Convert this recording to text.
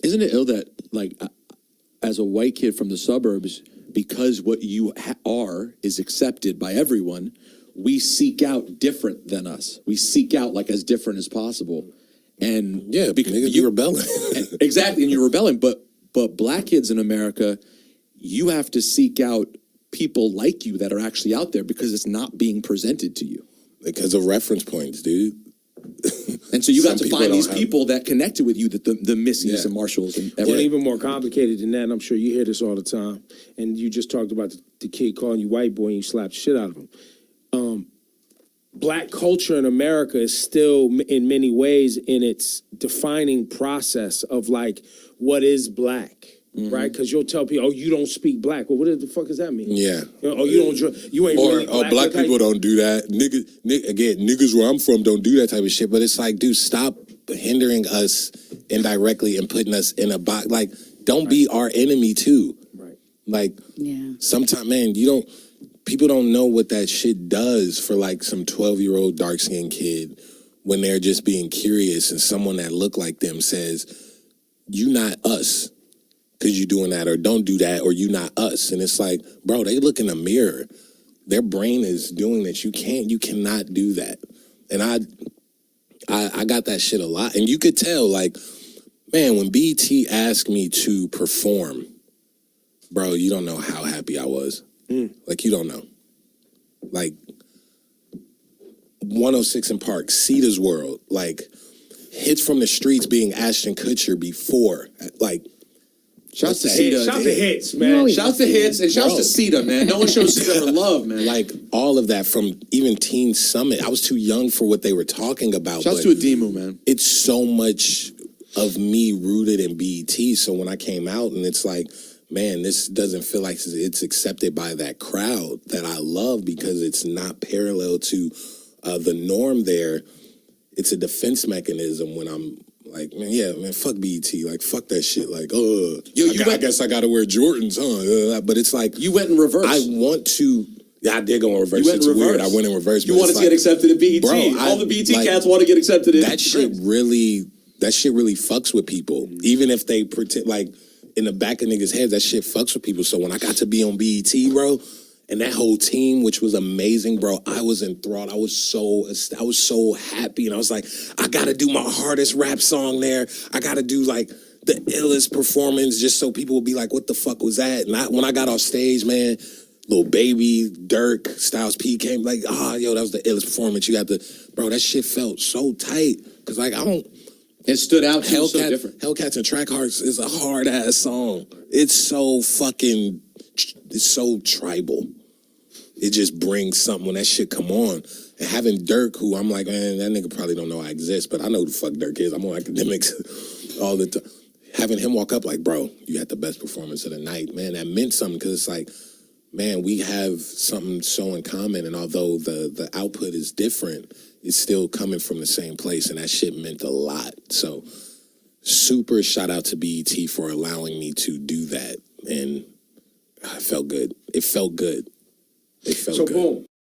Isn't it ill that, like, as a white kid from the suburbs, because what you are is accepted by everyone, we seek out different than us. We seek out like as different as possible. And Yeah, because you're rebelling. exactly, and you're rebelling. But black kids in America, you have to seek out people like you that are actually out there because it's not being presented to you. Because of reference points, dude. And so you got Some to find these have- people that connected with you, the Missies Yeah. and Marshalls and And even more complicated than that, and I'm sure you hear this all the time. And you just talked about the kid calling you white boy and you slapped the shit out of him. Black culture in America is still, in many ways, in its defining process of like what is black, right? Because you'll tell people, "Oh, you don't speak black." Well, what the fuck does that mean? Yeah. You know, oh, you don't. You ain't really black. black Look how people you- don't do that. Niggas where I'm from don't do that type of shit. But it's like, dude, stop hindering us indirectly and putting us in a box. Like, don't be our enemy too. Right. Like, Yeah. sometimes, man, people don't know what that shit does for like some 12-year-old dark-skinned kid when they're just being curious and someone that look like them says, you not us because you doing that, or don't do that, or you not us. And it's like, bro, they look in the mirror. Their brain is doing that. You cannot do that. And I got that shit a lot. And you could tell, like, man, when BT asked me to perform, bro, you don't know how happy I was. Like, you don't know. Like, 106 in Park, Cedar's World, like, Hits from the Streets being Ashton Kutcher before, like, Shouts to Hey, Sita. shout the hits, man. No, Shouts to Hits and shouts Bro. to Sita, man. No one shows Sita her love, man. like all of that from even Teen Summit. I was too young for what they were talking about. Shouts but to Adimu, man. it's so much of me rooted in BET. So when I came out and it's like, man, this doesn't feel like it's accepted by that crowd that I love because it's not parallel to the norm there. It's a defense mechanism when I'm like, man, fuck BET. Like, fuck that shit. Like, I guess I got to wear Jordans, huh? But it's like, You went in reverse. I want to. Yeah, I did go in reverse. You went It's in weird. reverse. I went in reverse. You but wanted it's to get like, accepted at BET. bro, All the BET like, cats want to get accepted in. that shit really fucks with people. Even if they pretend, like, in the back of niggas' heads, that shit fucks with people. So when I got to be on BET, bro, and that whole team, which was amazing, bro, I was enthralled. I was so happy, and I was like, I gotta do my hardest rap song there. I gotta do like the illest performance, just so people would be like, what the fuck was that? And when I got off stage, man, Lil Baby, Dirk, Styles P came like, that was the illest performance. You got bro, that shit felt so tight. Cause like, It stood out to you so Hellcat, different. Hellcats and Track Hearts is a hard ass song. It's so tribal. It just brings something when that shit come on. And having Dirk, who I'm like, man, that nigga probably don't know I exist, but I know who the fuck Dirk is. I'm on academics all the time. Having him walk up like, bro, you had the best performance of the night, man, that meant something because it's like, man, we have something so in common. And although the output is different, it's still coming from the same place. And that shit meant a lot. So super shout out to BET for allowing me to do that. And it felt good. It felt good. It felt So good. boom.